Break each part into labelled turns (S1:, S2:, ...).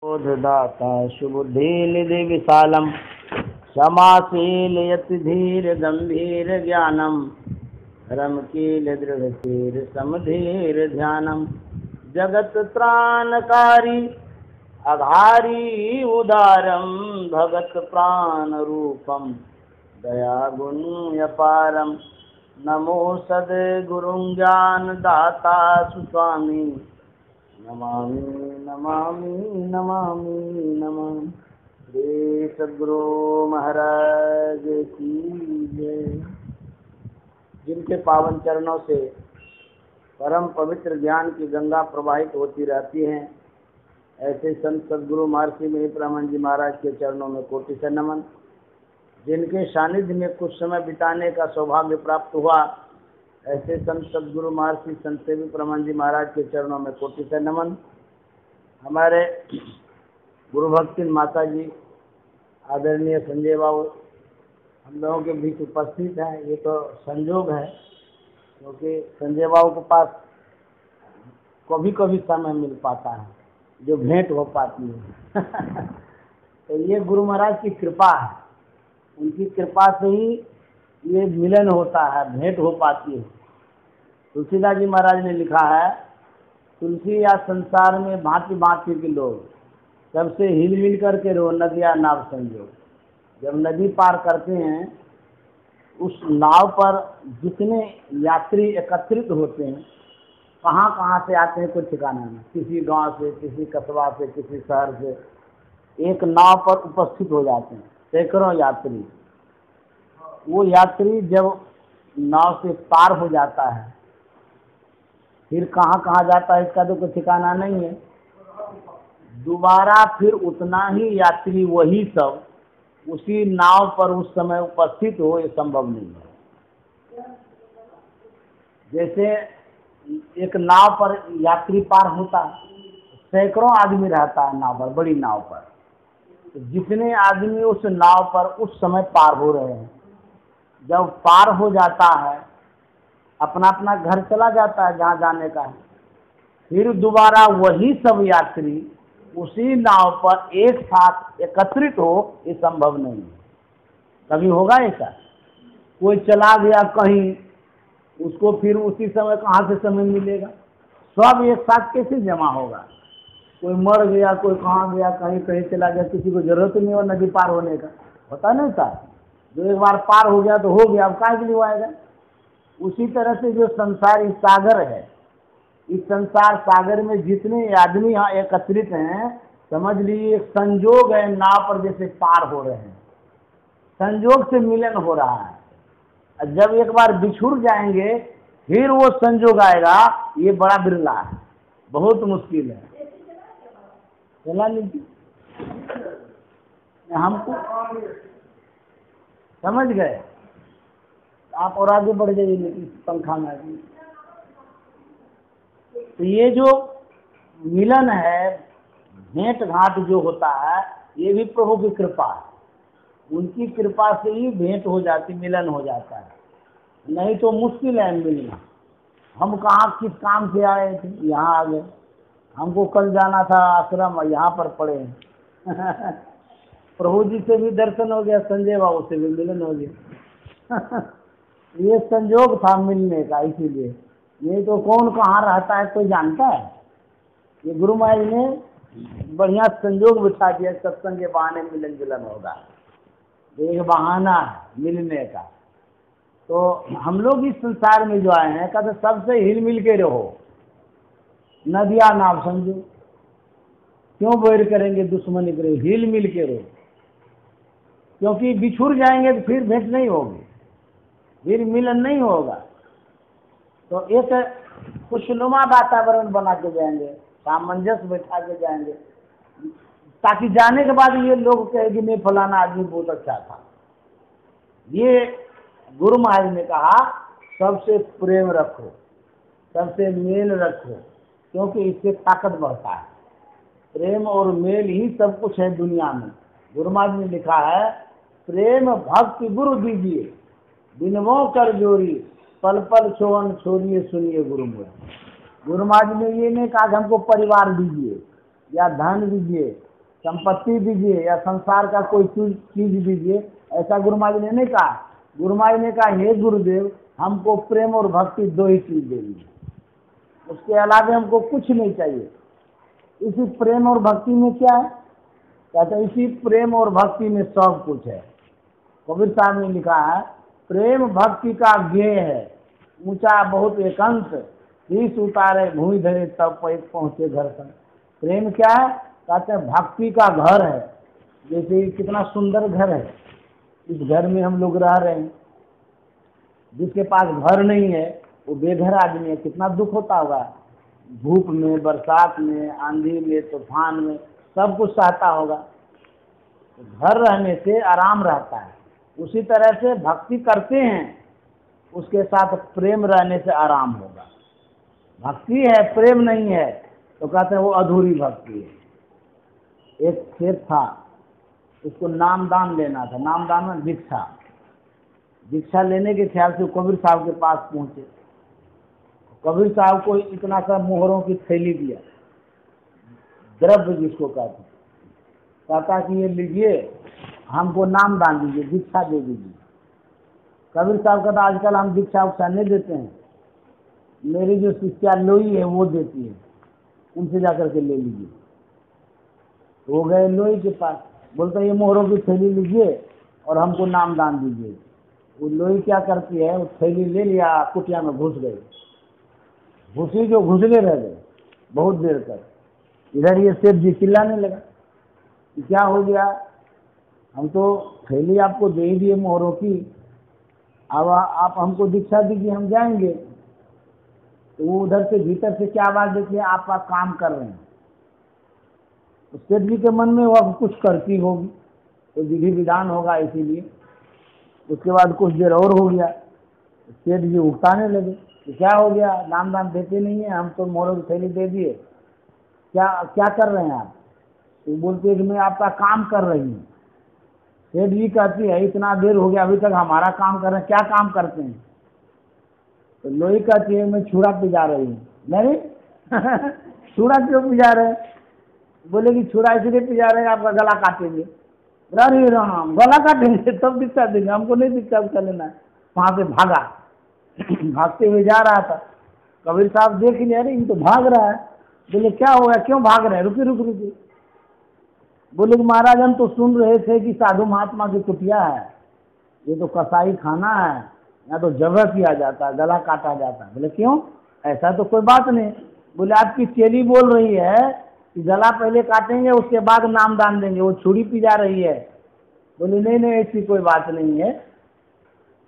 S1: बोधदाता शुभुद्धि निधि विशालम क्षमाशील यति धीर गंभीर ज्ञानम रमकील दृढ़ समधीर ध्यानम जगत त्राणकारी अघारी उदारम भगत प्राण रूपम दया गुण अपारम नमो सद्गुरुं ज्ञान दाता सुस्वामी नमामि नमामि नमामि नमामि। श्री सद्गुरु महाराज की जय। जिनके पावन चरणों से परम पवित्र ज्ञान की गंगा प्रवाहित होती रहती हैं, ऐसे संत सद्गुरु महर्षि मेहप्रामन जी महाराज के चरणों में कोटि से नमन। जिनके सानिध्य में कुछ समय बिताने का सौभाग्य प्राप्त हुआ, ऐसे संत सद्गुरु महर्षि संत सेवी प्रमन जी महाराज के चरणों में कोटि से नमन। हमारे गुरु भक्ति माता जी आदरणीय संजय बाबू हम लोगों के बीच उपस्थित हैं। ये तो संयोग है, क्योंकि संजय बाबू के पास कभी कभी समय मिल पाता है जो भेंट हो पाती है। तो ये गुरु महाराज की कृपा है, उनकी कृपा से ही ये मिलन होता है, भेंट हो पाती है। तुलसीदास जी महाराज ने लिखा है, तुलसी या संसार में भांति भांति के लोग, सबसे हिल मिल करके रो नदिया नाव संजोग। जब नदी पार करते हैं, उस नाव पर जितने यात्री एकत्रित होते हैं, कहाँ कहाँ से आते हैं कोई ठिकाना नहीं, किसी गांव से, किसी कस्बा से, किसी शहर से, एक नाव पर उपस्थित हो जाते हैं सैकड़ों यात्री। वो यात्री जब नाव से पार हो जाता है, फिर कहाँ कहाँ जाता है इसका तो कोई ठिकाना नहीं है। दोबारा फिर उतना ही यात्री वही सब उसी नाव पर उस समय उपस्थित हो, ये संभव नहीं है। जैसे एक नाव पर यात्री पार होता है, सैकड़ों आदमी रहता है नाव पर, बड़ी नाव पर। जितने आदमी उस नाव पर उस समय पार हो रहे हैं, जब पार हो जाता है अपना अपना घर चला जाता है जहाँ जाने का है। फिर दोबारा वही सब यात्री उसी नाव पर एक साथ एकत्रित हो, ये संभव नहीं है। कभी होगा ऐसा? कोई चला गया कहीं, उसको फिर उसी समय कहाँ से समय मिलेगा? सब एक साथ कैसे जमा होगा? कोई मर गया, कोई कहाँ गया, कहीं कहीं चला गया, किसी को जरूरत नहीं हो नदी पार होने का, पता नहीं था। जो एक बार पार हो गया तो हो गया, अब काहे के लिए आएगा? उसी तरह से जो संसार इस सागर है, इस संसार सागर में जितने आदमी यहाँ एकत्रित हैं, समझ लीजिए एक संजोग है, नाव पर जैसे पार हो रहे हैं, संजोग से मिलन हो रहा है। जब एक बार बिछुड़ जाएंगे फिर वो संजोग आएगा, ये बड़ा बिरला है, बहुत मुश्किल है। चला लीजिए, हमको समझ गए आप और आगे बढ़ जाइए, लेकिन पंखा में। तो ये जो मिलन है, भेंट घाट जो होता है, ये भी प्रभु की कृपा है। उनकी कृपा से ही भेंट हो जाती, मिलन हो जाता है, नहीं तो मुश्किल है मिलना। हम कहाँ किस काम से आए थे, यहाँ आ गए। हमको कल जाना था आश्रम, यहाँ पर पड़े हैं। प्रभु जी से भी दर्शन हो गया, संजय बाबू से भी मिलन हो गया। ये संजोग था मिलने का, इसीलिए। नहीं तो कौन कहाँ रहता है कोई जानता है? ये गुरु महाराज ने बढ़िया संजोग बिठा दिया, सत्संग के बहाने मिलन जुलन होगा, एक बहाना है मिलने का। तो हम लोग इस संसार में जो आए हैं, कहते सबसे हिल मिल के रहो, नदिया नाव समझो। क्यों बैर करेंगे दुश्मनी करेंगे, हिल मिल के रहो। क्योंकि बिछुड़ जाएंगे तो फिर भेंट नहीं होगी, फिर मिलन नहीं होगा। तो एक खुशनुमा वातावरण बना के जाएंगे, सामंजस्य बैठा के जाएंगे, ताकि जाने के बाद ये लोग कहेंगे नहीं फलाना आदमी बहुत अच्छा था। ये गुरु महाराज ने कहा, सबसे प्रेम रखो, सबसे मेल रखो, क्योंकि इससे ताकत बढ़ता है। प्रेम और मेल ही सब कुछ है दुनिया में। गुरु महाराज ने लिखा है, प्रेम भक्ति गुरु दीजिए, बिनवों कर जोरी, पल पल छोवन छोड़िए सुनिए गुरु मोरी। गुरु महाराज ने ये नहीं कहा कि हमको परिवार दीजिए या धन दीजिए संपत्ति दीजिए या संसार का कोई चीज दीजिए, ऐसा गुरु महाराज ने नहीं कहा। गुरु महाराज ने कहा, हे गुरुदेव, हमको प्रेम और भक्ति दो ही चीज देनी, उसके अलावा हमको कुछ नहीं चाहिए। इसी प्रेम और भक्ति में क्या है? कहते हैं इसी प्रेम और भक्ति में सब कुछ है। कबीर साहब ने लिखा है, प्रेम भक्ति का ज्ञेय है, ऊंचा बहुत एकांत, शीश उतारे भूमि धरे तब पहुंचे घर तक। प्रेम क्या है? कहते हैं भक्ति का घर है। जैसे कितना सुंदर घर है, इस घर में हम लोग रह रहे हैं। जिसके पास घर नहीं है वो बेघर आदमी है, कितना दुख होता होगा। धूप में, बरसात में, आंधी में, तूफान में सब कुछ सहता होगा। घर रहने से आराम रहता है। उसी तरह से भक्ति करते हैं, उसके साथ प्रेम रहने से आराम होगा। भक्ति है, प्रेम नहीं है तो कहते हैं वो अधूरी भक्ति है। एक खेत था, उसको नामदान लेना था। नामदान में दीक्षा, दीक्षा लेने के ख्याल से कबीर साहब के पास पहुंचे। कबीर साहब को इतना सा मोहरों की थैली दिया, द्रव्य जिसको कहते, कहता कि ये लीजिए, हमको नाम दान दीजिए, दीक्षा दे दीजिए। कबीर साहब कहता, आजकल हम दीक्षा उक्षा नहीं देते हैं, मेरी जो शिष्या लोई है वो देती है, उनसे जाकर के ले लीजिए। तो वो गए लोई के पास, बोलते ये मोहरों की थैली लीजिए और हमको नाम दान दीजिए। वो लोई क्या करती है, वो थैली ले लिया, कुटिया में घुस गई। घुसी जो घुसले रह गए बहुत देर तक। इधर ये सेठ जी चिल्लाने लगा कि क्या हो गया, हम तो थैली आपको दे ही दिए मोहरों की, अब आप हमको दीक्षा दीजिए, हम जाएंगे। तो वो उधर से भीतर से क्या आवाज देती है, आप काम कर रहे हैं। तो सेठ जी के मन में वो अब कुछ करती होगी, तो विधि विधान होगा इसीलिए। उसके बाद कुछ देर और हो गया, सेठ जी उकताने लगे कि क्या हो गया, नाम दान देते नहीं है, हम तो मोहरों की थैली दे दिए, क्या क्या कर रहे हैं आप? तो बोलते हैं कि मैं आपका काम कर रही हूँ। सेठ जी कहती है, इतना देर हो गया अभी तक हमारा काम कर रहे हैं, क्या काम करते हैं? तो लोही कहती है, मैं छुरा पिजा रही हूँ। नहीं छुरा क्यों पिजा रहे हैं? बोले कि छुरा इसलिए पिजा रहे हैं, आपका गला काटेंगे। अरे राम, गला काटेंगे तब दीक्षा देंगे, हमको नहीं दीक्षा उसका लेना है। वहाँ से भागा भागते हुए जा रहा था। कबीर साहब देख लिया, अरे ये तो भाग रहा है। बोले क्या हो गया, क्यों भाग रहे हैं? रुकी रुकी रुकी। बोले कि महाराज हम तो सुन रहे थे कि साधु महात्मा की कुटिया है, ये तो कसाई खाना है, यहाँ तो जबर किया जाता है, गला काटा जाता है। बोले क्यों, ऐसा तो कोई बात नहीं। बोले आपकी चेली बोल रही है कि गला पहले काटेंगे उसके बाद नाम दान देंगे, वो छुरी पी जा रही है। बोले नहीं नहीं, ऐसी कोई बात नहीं है,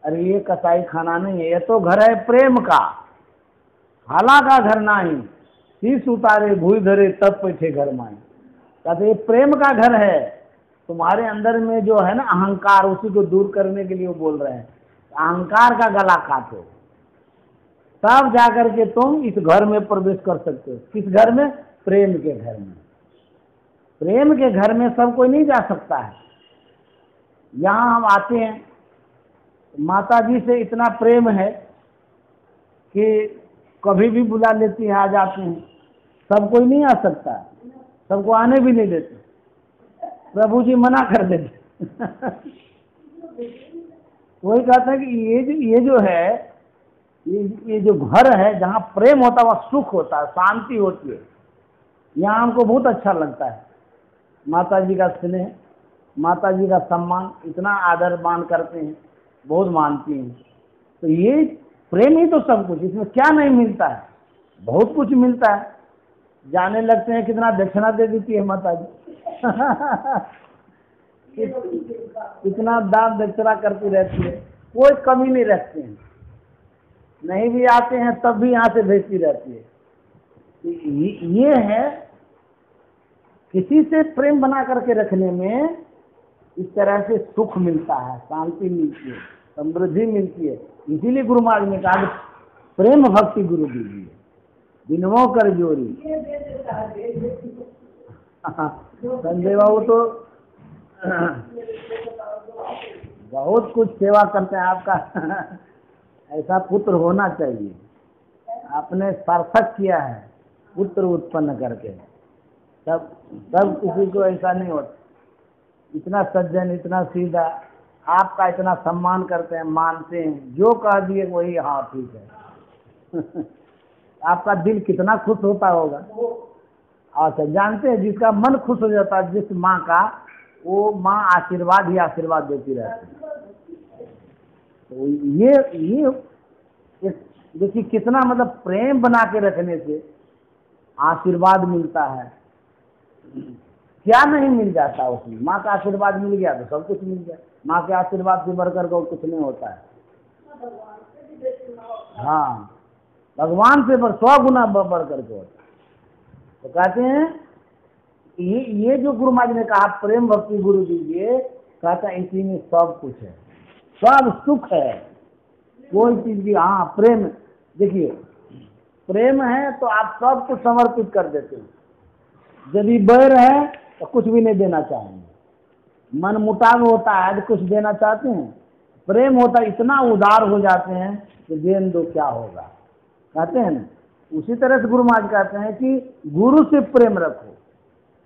S1: अरे ये कसाई खाना नहीं है, ये तो घर है प्रेम का, हाला का घर नहीं, शीश उतारे भूई धरे तब बैठे घर माई। कहते ये प्रेम का घर है। तुम्हारे अंदर में जो है ना अहंकार, उसी को दूर करने के लिए वो बोल रहे हैं, अहंकार का गला काटो, तब जाकर के तुम इस घर में प्रवेश कर सकते हो। किस घर में? प्रेम के घर में। प्रेम के घर में सब कोई नहीं जा सकता है। यहाँ हम आते हैं, माता जी से इतना प्रेम है कि कभी भी बुला लेती है, आ जाते हैं। सब कोई नहीं आ सकता, सबको आने भी नहीं देते, प्रभु जी मना कर देते वही कहते हैं कि ये जो है, ये जो घर है जहाँ प्रेम होता है वहाँ सुख होता है, शांति होती है। यहाँ हमको बहुत अच्छा लगता है। माता जी का स्नेह, माता जी का सम्मान, इतना आदर मान करते हैं, बहुत मानती हैं। तो ये प्रेम ही तो सब कुछ, इसमें क्या नहीं मिलता है, बहुत कुछ मिलता है। जाने लगते हैं कितना दक्षिणा दे देती है माता जी इतना दान दक्षिणा करती रहती है, कोई कमी नहीं रखते हैं। नहीं भी आते हैं तब भी यहाँ से भेजती रहती है। ये है, किसी से प्रेम बना करके रखने में इस तरह से सुख मिलता है, शांति मिलती है, समृद्धि मिलती है। इसीलिए गुरु महाराज ने कहा प्रेम भक्ति गुरु दीजिए, दिनवों कर जोरी। संजय बाबू तो बहुत कुछ सेवा करते हैं आपका ऐसा पुत्र होना चाहिए। आपने सार्थक किया है पुत्र उत्पन्न करके। सब सब किसी को ऐसा नहीं होता, इतना सज्जन, इतना सीधा, आपका इतना सम्मान करते हैं, मानते हैं, जो कह दिए वही हाँ ठीक है। आपका दिल कितना खुश होता होगा। अच्छा, जानते हैं जिसका मन खुश हो जाता है जिस माँ का, वो माँ आशीर्वाद ही आशीर्वाद देती रहती है। तो ये देखिए कितना मतलब प्रेम बना के रखने से आशीर्वाद मिलता है। क्या नहीं मिल जाता उसमें, माँ का आशीर्वाद मिल गया तो सब कुछ मिल गया। माँ के आशीर्वाद से बढ़कर को कुछ नहीं होता है। हाँ, भगवान से 100 गुना बढ़ करके होता है। तो कहते हैं ये जो गुरु महाराज ने कहा प्रेम भक्ति गुरु दीजिए, कहता है इसी में सब कुछ है, सब सुख है। कोई चीज भी, हाँ प्रेम, देखिए प्रेम है तो आप सब कुछ समर्पित कर देते हैं। यदि बैर है तो कुछ भी नहीं देना चाहेंगे, मन मुटाव होता है तो कुछ देना चाहते हैं। प्रेम होता है इतना उदार हो जाते हैं कि देन दो क्या होगा, कहते हैं ना। उसी तरह से गुरु महाराज कहते हैं कि गुरु से प्रेम रखो,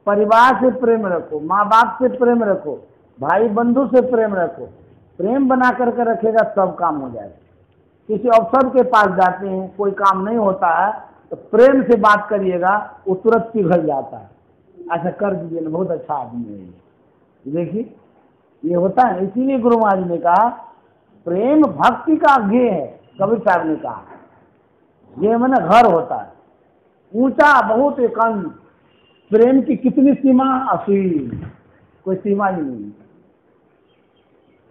S1: परिवार से प्रेम रखो, माँ बाप से प्रेम रखो, भाई बंधु से प्रेम रखो। प्रेम बना करके रखेगा सब काम हो जाएगा। किसी अफसर के पास जाते हैं, कोई काम नहीं होता है तो प्रेम से बात करिएगा, वो तुरंत पिघल जाता है, ऐसा कर दीजिए ना, बहुत अच्छा आदमी है ये। देखिए ये होता है। इसीलिए गुरु महाराज ने कहा प्रेम भक्ति का गेय है। कबीर साहब ने कहा ये मैंने घर होता है ऊंचा बहुत एकांत, प्रेम की कितनी सीमा, असीम, कोई सीमा ही नहीं।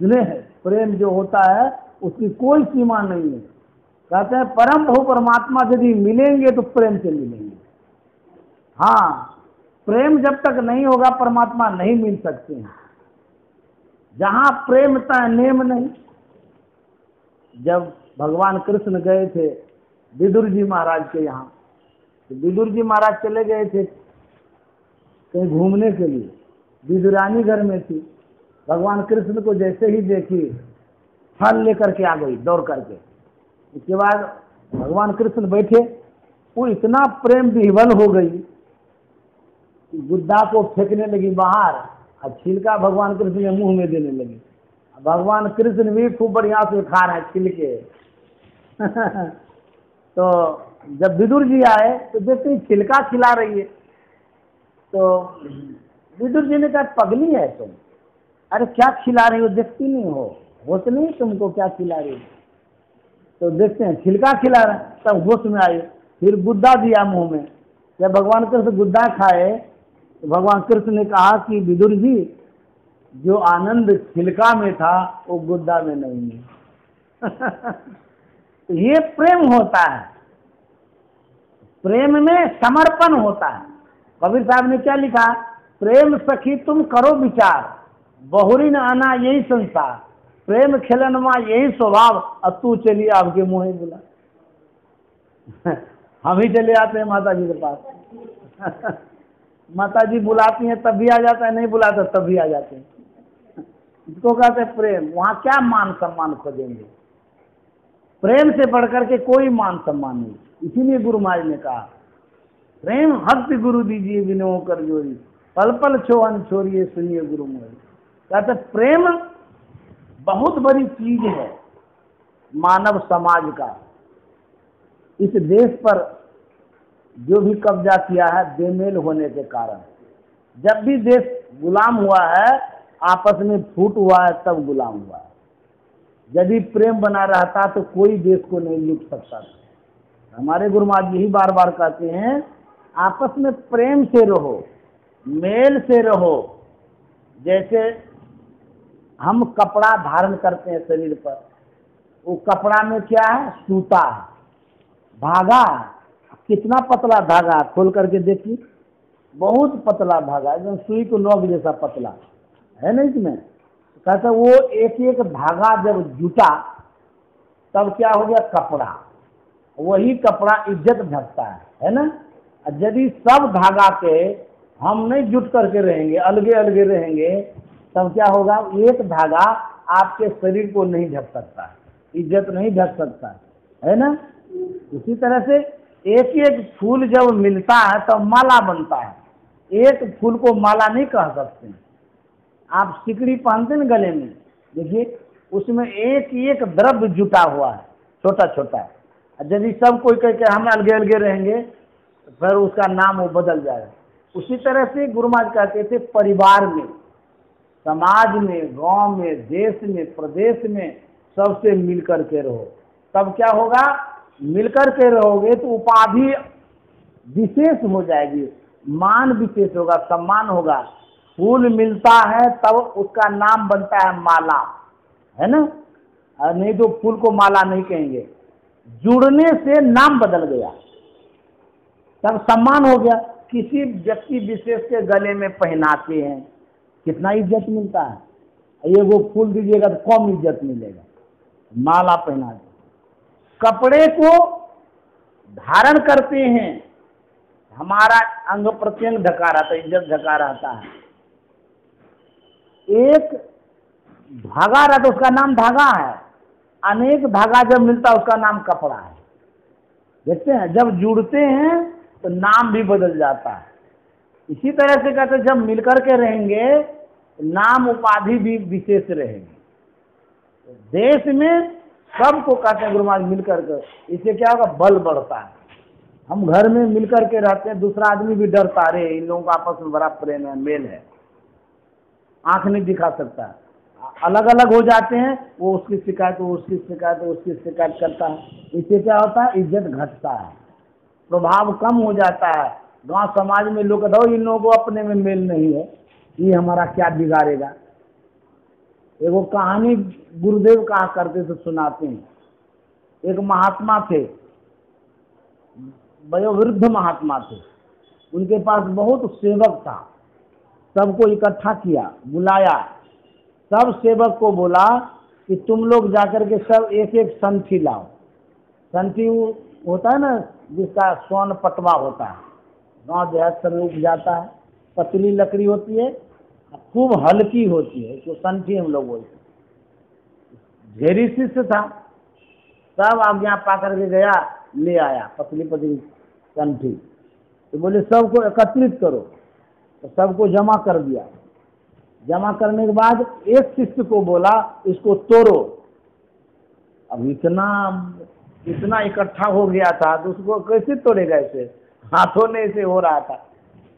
S1: सुने, प्रेम जो होता है उसकी कोई सीमा नहीं है। कहते हैं परम बहु परमात्मा यदि मिलेंगे तो प्रेम से मिलेंगे। हाँ, प्रेम जब तक नहीं होगा परमात्मा नहीं मिल सकते हैं। जहाँ प्रेम था नेम नहीं। जब भगवान कृष्ण गए थे विदुर जी महाराज के यहाँ, तो विदुर जी महाराज चले गए थे कहीं घूमने के लिए, विदुरानी घर में थी। भगवान कृष्ण को जैसे ही देखी फल लेकर के आ गई दौड़ करके। उसके बाद भगवान कृष्ण बैठे, वो इतना प्रेम विह्वल हो गई कि गुद्दा को फेंकने लगी बाहर, और छिलका भगवान कृष्ण के मुंह में देने लगी। भगवान कृष्ण भी खूब बढ़िया से खा रहे हैं छिलके। तो जब विदुर जी आए तो देखते ही छिलका खिला रही है। तो विदुर जी ने कहा पगली है तुम, अरे क्या खिला रही हो, देखती नहीं हो, होश नहीं तुमको क्या खिला रही हो। तो देखते हैं छिलका खिला रहे, तब होश में आई, फिर गुद्दा दिया मुंह में। जब भगवान कृष्ण गुद्दा खाए तो भगवान कृष्ण ने कहा कि विदुर जी जो आनंद छिलका में था वो गुद्दा में नहीं है। तो ये प्रेम होता है, प्रेम में समर्पण होता है। कबीर साहब ने क्या लिखा, प्रेम सखी तुम करो विचार, बहुरी न आना यही संसार, प्रेम खेलनमा यही स्वभाव, अब तू चलिए आपके मुँह ही बुला। हम ही चले आते हैं माता जी के पास। माता जी बुलाती हैं तब भी आ जाता है, नहीं बुलाता तब भी आ जाते हैं। इसको कहते हैं प्रेम। वहाँ क्या मान सम्मान खोजेंगे, प्रेम से बढ़कर के कोई मान सम्मान नहीं। इसीलिए गुरु महाराज ने कहा प्रेम भक्ति गुरु दीजिए विनो कर जोरी, पल पल छोहन छोड़िए सुनिए गुरु मोरी। कहते प्रेम बहुत बड़ी चीज है मानव समाज का। इस देश पर जो भी कब्जा किया है बेमेल होने के कारण, जब भी देश गुलाम हुआ है आपस में फूट हुआ है तब गुलाम हुआ है। यदि प्रेम बना रहता तो कोई देश को नहीं लूट सकता था। हमारे गुरु महाराज यही बार बार कहते हैं आपस में प्रेम से रहो, मेल से रहो। जैसे हम कपड़ा धारण करते हैं शरीर पर, वो कपड़ा में क्या है, सूता है, धागा, कितना पतला धागा, खोल करके देखिए बहुत पतला धागा, एकदम सुई को नोक जैसा पतला है ना इसमें। कहता वो एक एक धागा जब जुटा तब क्या हो गया, कपड़ा। वही कपड़ा इज्जत ढकता है ना। यदि सब धागा के हम नहीं जुट करके रहेंगे, अलगे अलगे रहेंगे, तब क्या होगा, एक धागा आपके शरीर को नहीं ढक सकता, इज्जत नहीं ढक सकता है ना। उसी तरह से एक एक फूल जब मिलता है तब माला बनता है, एक फूल को माला नहीं कह सकते। आप सिकड़ी पहनते हैं गले में, देखिए उसमें एक एक द्रव्य जुटा हुआ है, छोटा छोटा। यदि सब कोई कह के हम अलगे अलगे रहेंगे तो फिर उसका नाम वो बदल जाएगा। उसी तरह से गुरु महाराज कहते थे परिवार में, समाज में, गांव में, देश में, प्रदेश में सबसे मिलकर के रहो। तब क्या होगा, मिलकर के रहोगे तो उपाधि विशेष हो जाएगी, मान विशेष होगा, सम्मान होगा। फूल मिलता है तब उसका नाम बनता है माला, है ना। और नहीं तो फूल को माला नहीं कहेंगे। जुड़ने से नाम बदल गया, तब सम्मान हो गया। किसी व्यक्ति विशेष के गले में पहनाते हैं, कितना इज्जत मिलता है। ये वो फूल दीजिएगा तो कम इज्जत मिलेगा, माला पहना दे। कपड़े को धारण करते हैं, हमारा अंग प्रत्यंग ढका रहता है, इज्जत ढका रहता है। एक धागा रहता है उसका नाम धागा है, अनेक धागा जब मिलता है उसका नाम कपड़ा है। देखते हैं जब जुड़ते हैं तो नाम भी बदल जाता है। इसी तरह से कहते हैं जब मिलकर के रहेंगे नाम उपाधि भी विशेष रहेंगे। देश में सबको कहते हैं गुरु महाराज मिलकर के, इससे क्या होगा, बल बढ़ता है। हम घर में मिलकर के रहते हैं, दूसरा आदमी भी डरता, अरे इन लोगों का आपस में बड़ा प्रेम है, मेल है, आंख नहीं दिखा सकता। अलग अलग हो जाते हैं, वो उसकी शिकायत, वो उसकी शिकायत, वो उसकी शिकायत करता है। इससे क्या होता है, इज्जत घटता है, प्रभाव कम हो जाता है। गांव समाज में लोग कहते इन लोगों को अपने में मेल नहीं है, ये हमारा क्या बिगाड़ेगा। एगो कहानी गुरुदेव कहा करते थे, सुनाते हैं। एक महात्मा थे, वयोवृद्ध महात्मा थे, उनके पास बहुत सेवक था। सबको इकट्ठा किया, बुलाया, सब सेवक को बोला कि तुम लोग जाकर के सब एक एक संठी लाओ। संठी होता है ना जिसका स्वर्ण पटवा होता है, गाँव देहात सब उग जाता है, पतली लकड़ी होती है, खूब हल्की होती है, तो संठी हम लोग बोलते हैं। घेरी शिष्य था, सब आज्ञा पा करके गया, ले आया पतली पतली संठी। तो बोले सबको एकत्रित करो, तो सबको जमा कर दिया। जमा करने के बाद एक शिष्य को बोला इसको तोड़ो। अब इतना इकट्ठा हो गया था तो उसको कैसे तोड़ेगा, ऐसे हाथों ने ऐसे हो रहा था।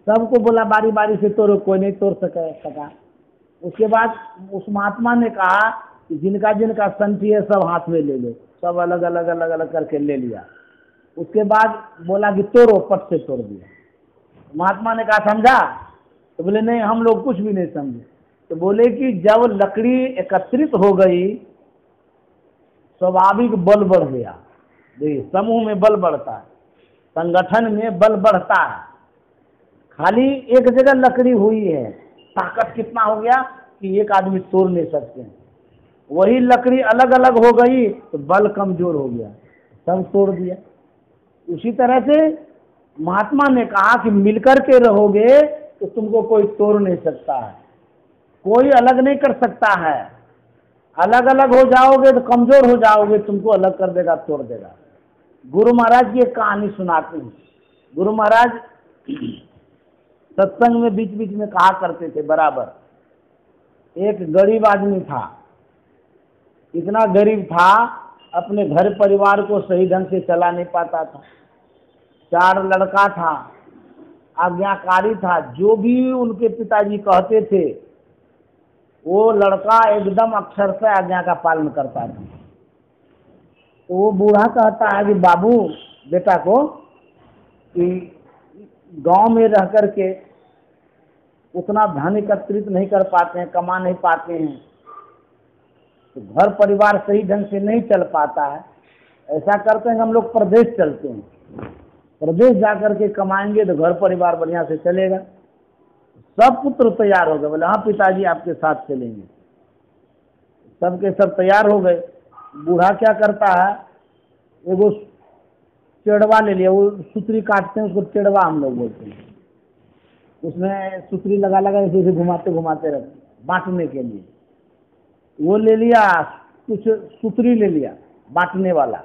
S1: सबको बोला बारी बारी से तोड़ो, कोई नहीं तोड़ सका। उसके बाद उस महात्मा ने कहा कि जिनका जिनका संठी है सब हाथ में ले लो। सब अलग अलग अलग अलग करके ले लिया। उसके बाद बोला कि तोड़ो, पट से तोड़ दिया। महात्मा ने कहा समझा, तो बोले नहीं हम लोग कुछ भी नहीं समझे। तो बोले कि जब लकड़ी एकत्रित हो गई स्वाभाविक बल बढ़ गया। देखिए समूह में बल बढ़ता है, संगठन में बल बढ़ता है। खाली एक जगह लकड़ी हुई है, ताकत कितना हो गया कि एक आदमी तोड़ नहीं सकते हैं। वही लकड़ी अलग अलग हो गई तो बल कमजोर हो गया, सब तोड़ दिया। उसी तरह से महात्मा ने कहा कि मिलकर के रहोगे तो तुमको कोई तोड़ नहीं सकता है, कोई अलग नहीं कर सकता है। अलग अलग हो जाओगे तो कमजोर हो जाओगे, तुमको अलग कर देगा, तोड़ देगा। गुरु महाराज की एक कहानी सुनाते हैं। गुरु महाराज सत्संग में बीच बीच में कहा करते थे बराबर, एक गरीब आदमी था, इतना गरीब था अपने घर परिवार को सही ढंग से चला नहीं पाता था। 4 लड़का था, आज्ञाकारी था, जो भी उनके पिताजी कहते थे वो लड़का एकदम अक्षर से आज्ञा का पालन करता था। तो वो बूढ़ा कहता है कि बाबू बेटा को कि गांव में रह कर के उतना धन एकत्रित नहीं कर पाते हैं, कमा नहीं पाते हैं, तो घर परिवार सही ढंग से नहीं चल पाता है। ऐसा करते हैं कि हम लोग प्रदेश चलते हैं, प्रदेश जाकर के कमाएंगे तो घर परिवार बढ़िया से चलेगा। सब पुत्र तैयार हो गए, बोले हाँ पिताजी आपके साथ चलेंगे। सबके सब तैयार हो गए। बूढ़ा क्या करता है, एगो चेड़वा ले लिया, वो सुतरी काटते हैं उसको चेड़वा हम लोग बोलते हैं। उसमें सुतरी लगा लगा ऐसे घुमाते घुमाते रहते बांटने के लिए। वो ले लिया, कुछ सुतरी ले लिया बांटने वाला,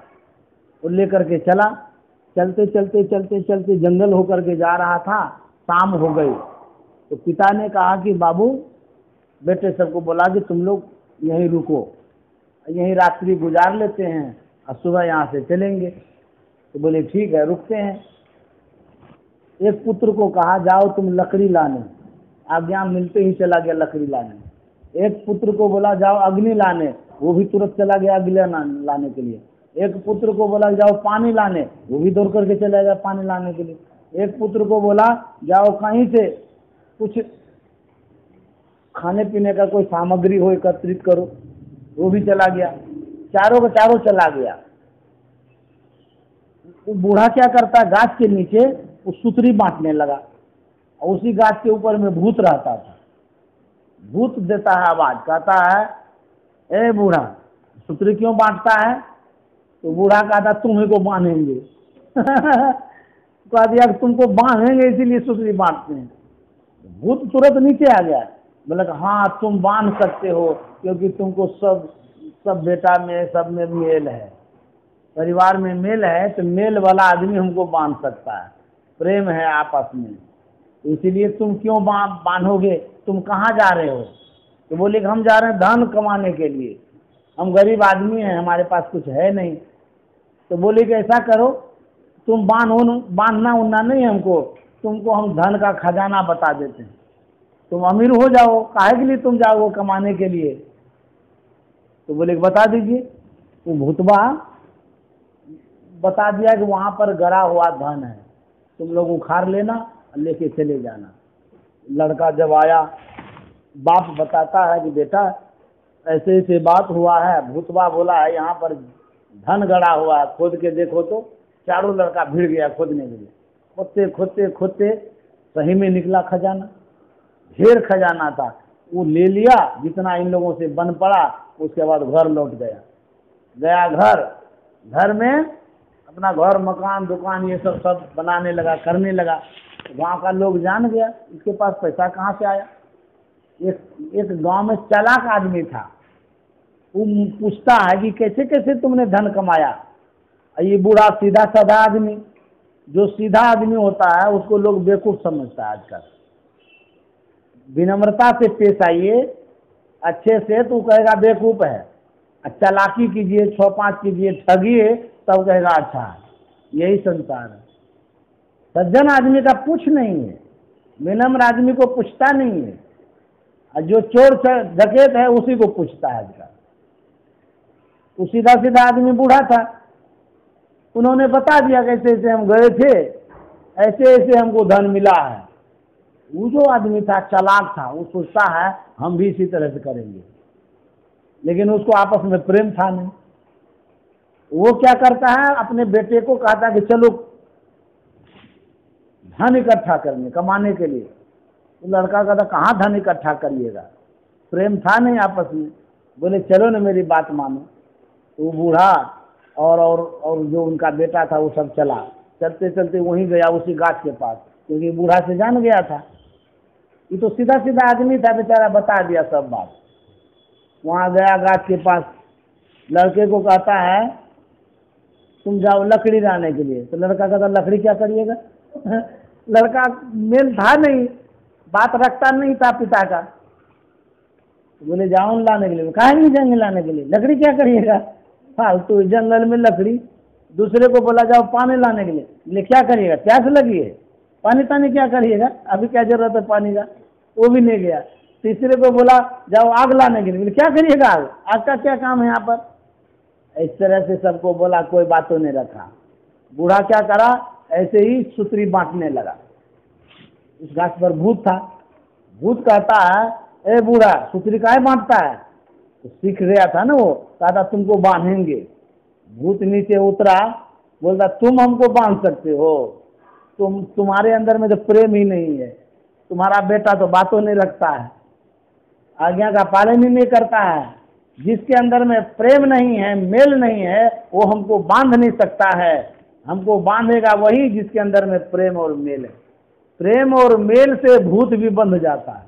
S1: वो लेकर के चला। चलते चलते चलते चलते जंगल होकर के जा रहा था, शाम हो गई। तो पिता ने कहा कि बाबू, बेटे सबको बोला कि तुम लोग यहीं रुको, यहीं रात्रि गुजार लेते हैं और सुबह यहाँ से चलेंगे। तो बोले ठीक है, रुकते हैं। एक पुत्र को कहा जाओ तुम लकड़ी लाने, आज्ञा मिलते ही चला गया लकड़ी लाने। एक पुत्र को बोला जाओ अग्नि लाने, वो भी तुरंत चला गया अग्नि लाने के लिए। एक पुत्र को बोला जाओ पानी लाने, वो भी दौड़ करके चला गया पानी लाने के लिए। एक पुत्र को बोला जाओ कहीं से कुछ खाने पीने का कोई सामग्री हो एकत्रित करो, वो भी चला गया। चारों का चारों चला गया। वो बूढ़ा क्या करता है, गाछ के नीचे वो सुतरी बांटने लगा और उसी गाछ के ऊपर में भूत रहता था। भूत देता है आवाज, कहता है ए बूढ़ा सुतरी क्यों बांटता है? तो बूढ़ा कहता तुम्हें को बांधेंगे। कह दिया तुमको बांधेंगे इसीलिए सुतरी बांटते हैं। भूत तुरंत नीचे आ गया, बोला हाँ तुम बांध सकते हो क्योंकि तुमको सब बेटा में सब में मेल है, परिवार में मेल है, तो मेल वाला आदमी हमको बांध सकता है, प्रेम है आपस में, इसीलिए तुम क्यों बांधोगे? तुम कहाँ जा रहे हो? तो बोले कि हम जा रहे हैं धन कमाने के लिए, हम गरीब आदमी हैं, हमारे पास कुछ है नहीं। तो बोले कि ऐसा करो तुम बांधना उन्ना नहीं हमको, तुमको हम धन का खजाना बता देते हैं, तुम अमीर हो जाओ, काहे के लिए तुम जाओ कमाने के लिए? तो बोले बता दीजिए। वो भूतबा बता दिया कि वहाँ पर गड़ा हुआ धन है, तुम लोग उखाड़ लेना और लेके चले जाना। लड़का जब आया, बाप बताता है कि बेटा ऐसे ऐसे बात हुआ है। भूतबा बोला है यहाँ पर धन गड़ा हुआ है, खोद के देखो। तो चारों लड़का भिड़ गया खोदने के लिए। खोदते खोदते खोदते सही में निकला खजाना, ढेर खजाना था। वो ले लिया जितना इन लोगों से बन पड़ा, उसके बाद घर लौट गया। घर में अपना घर मकान दुकान ये सब बनाने लगा, करने लगा। गांव का लोग जान गया इसके पास पैसा कहाँ से आया। एक गांव में चालाक आदमी था, वो पूछता है कि कैसे कैसे तुमने धन कमाया। ये बूढ़ा सीधा साधा आदमी, जो सीधा आदमी होता है उसको लोग बेवकूफ समझता है आजकल। विनम्रता से पेश आइए अच्छे से तो कहेगा बेवकूफ है, चालाकी कीजिए 6-5 कीजिए ठगिए तब कहेगा अच्छा है। यही संसार है। सज्जन आदमी का पूछ नहीं है, विनम्र आदमी को पूछता नहीं है, और जो चोर डकैत है उसी को पूछता है आजकल। तो सीधा सीधा आदमी बूढ़ा था, उन्होंने बता दिया कैसे ऐसे हम गए थे, ऐसे ऐसे हमको धन मिला है। वो जो आदमी था चालाक था, वो सोचता है हम भी इसी तरह से करेंगे, लेकिन उसको आपस में प्रेम था नहीं। वो क्या करता है, अपने बेटे को कहता कि चलो धन इकट्ठा करने कमाने के लिए। तो लड़का कहता कहाँ धन इकट्ठा करिएगा, प्रेम था नहीं आपस में। बोले चलो ना मेरी बात मानो। तो वो बूढ़ा और जो उनका बेटा था वो सब चला, चलते चलते वहीं गया उसी गाछ के पास, क्योंकि बूढ़ा से जान गया था। ये तो सीधा सीधा आदमी था, बेचारा बता दिया सब बात। वहाँ गया गाछ के पास, लड़के को कहता है तुम जाओ लकड़ी लाने के लिए। तो लड़का कहता लकड़ी क्या करिएगा? लड़का मेल था नहीं, बात रखता नहीं था पिता का। तो बोले जाओ लाने के लिए। कहा नहीं जाएंगे लाने के लिए, लकड़ी क्या करिएगा? फालतू जंगल में लकड़ी। दूसरे को बोला जाओ पानी लाने के लिए, बोले क्या करिएगा, प्यास लगी है, पानी तानी क्या करिएगा, अभी क्या जरूरत है पानी का, वो भी नहीं गया। तीसरे को बोला जाओ आग लाने के लिए, बोले क्या करिएगा, आग का क्या काम है यहाँ पर। इस तरह से सबको बोला, कोई बातों नहीं रखा। बूढ़ा क्या करा, ऐसे ही सुतरी बांटने लगा। उस घास पर भूत था। भूत कहता है ए बूढ़ा सुतरी काहे बांटता है? तो सीख गया था ना वो, कहता तुमको बांधेंगे। भूत नीचे उतरा, बोलता तुम हमको बांध सकते हो, तुम्हारे अंदर में तो प्रेम ही नहीं है, तुम्हारा बेटा तो बातों नहीं रखता है, आज्ञा का पालन ही नहीं करता है। जिसके अंदर में प्रेम नहीं है, मेल नहीं है, वो हमको बांध नहीं सकता है। हमको बांधेगा वही जिसके अंदर में प्रेम और मेल है। प्रेम और मेल से भूत भी बंध जाता है,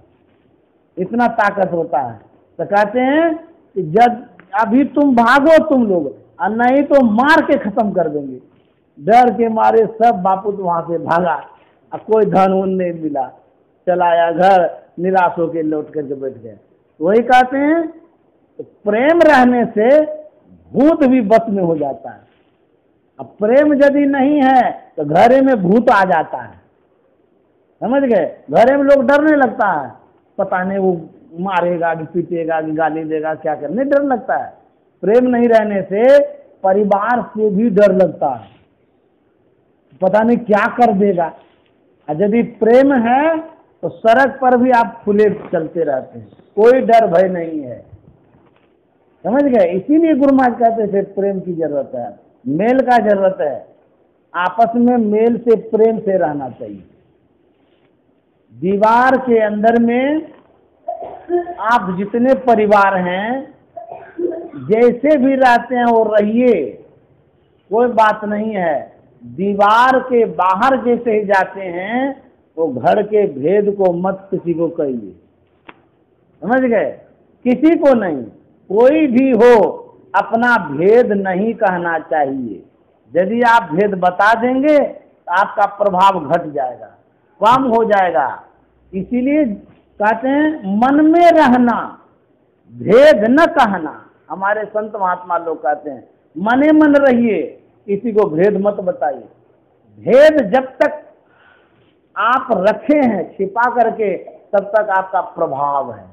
S1: इतना ताकत होता है। तो कहते हैं कि जब अभी तुम भागो तुम लोग, और नहीं तो मार के खत्म कर देंगे। डर के मारे सब बापू तो वहां से भागा, और कोई धन उन नहीं मिला। चलाया घर, निराश होकर लौट करके बैठ गए। वही कहते हैं तो प्रेम रहने से भूत भी बस में हो जाता है। अब प्रेम यदि नहीं है तो घरे में भूत आ जाता है, समझ गए। घरे में लोग डरने लगता है, पता नहीं वो मारेगा कि पीटेगा कि गाली देगा, क्या करने डर लगता है। प्रेम नहीं रहने से परिवार से भी डर लगता है, पता नहीं क्या कर देगा। और यदि प्रेम है तो सड़क पर भी आप खुले चलते रहते हैं, कोई डर भय नहीं है, समझ गए। इसीलिए गुरु महाराज कहते थे प्रेम की जरूरत है, मेल का जरूरत है, आपस में मेल से प्रेम से रहना चाहिए। दीवार के अंदर में आप जितने परिवार हैं जैसे भी रहते हैं वो रहिए, कोई बात नहीं है। दीवार के बाहर जैसे ही जाते हैं तो घर के भेद को मत किसी को कहिए, समझ गए। किसी को नहीं, कोई भी हो अपना भेद नहीं कहना चाहिए। यदि आप भेद बता देंगे तो आपका प्रभाव घट जाएगा, कम हो जाएगा। इसीलिए कहते हैं मन में रहना, भेद न कहना। हमारे संत महात्मा लोग कहते हैं मने मन रहिए, किसी को भेद मत बताइए। भेद जब तक आप रखे हैं छिपा करके तब तक आपका प्रभाव है,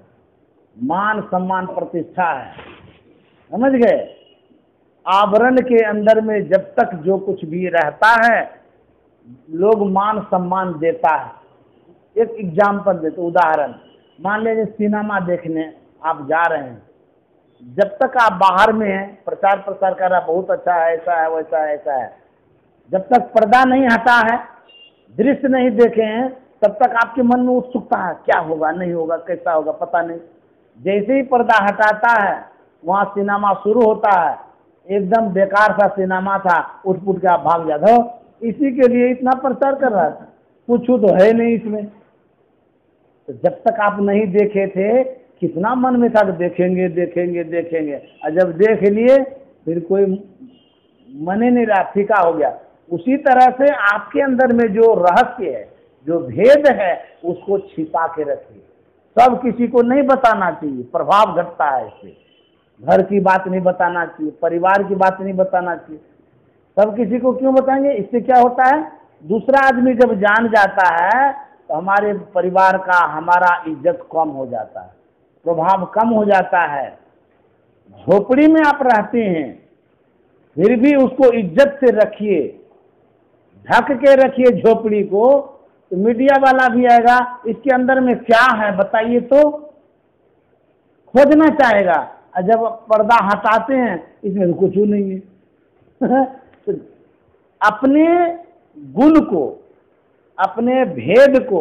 S1: मान सम्मान प्रतिष्ठा है, समझ गए। आवरण के अंदर में जब तक जो कुछ भी रहता है लोग मान सम्मान देता है। एक एग्जाम्पल देते, उदाहरण मान लीजिए सिनेमा देखने आप जा रहे हैं, जब तक आप बाहर में हैं प्रचार प्रसार कर रहा बहुत अच्छा है, ऐसा है वैसा है ऐसा है, जब तक पर्दा नहीं हटा है, दृश्य नहीं देखे हैं, तब तक आपके मन में उत्सुकता है क्या होगा नहीं होगा कैसा होगा पता नहीं। जैसे ही पर्दा हटाता है वहाँ सिनेमा शुरू होता है, एकदम बेकार सा सिनेमा था, उठ पुट के आप भाग जाते हो। इसी के लिए इतना प्रचार कर रहा था, पूछू तो है नहीं इसमें। तो जब तक आप नहीं देखे थे कितना मन में था कि देखेंगे देखेंगे देखेंगे, और जब देख लिए फिर कोई मन ही नहीं रहा, फीका हो गया। उसी तरह से आपके अंदर में जो रहस्य है, जो भेद है, उसको छिपा के रखिए। सब किसी को नहीं बताना चाहिए, प्रभाव घटता है इससे। घर की बात नहीं बताना चाहिए, परिवार की बात नहीं बताना चाहिए। सब किसी को क्यों बताएंगे? इससे क्या होता है, दूसरा आदमी जब जान जाता है तो हमारे परिवार का हमारा इज्जत कम हो जाता है, प्रभाव कम हो जाता है। झोपड़ी में आप रहते हैं फिर भी उसको इज्जत से रखिए, ढक के रखिए झोपड़ी को, तो मीडिया वाला भी आएगा इसके अंदर में क्या है बताइए तो खोजना चाहेगा। और जब पर्दा हटाते हैं इसमें तो कुछ नहीं है। तो अपने गुण को, अपने भेद को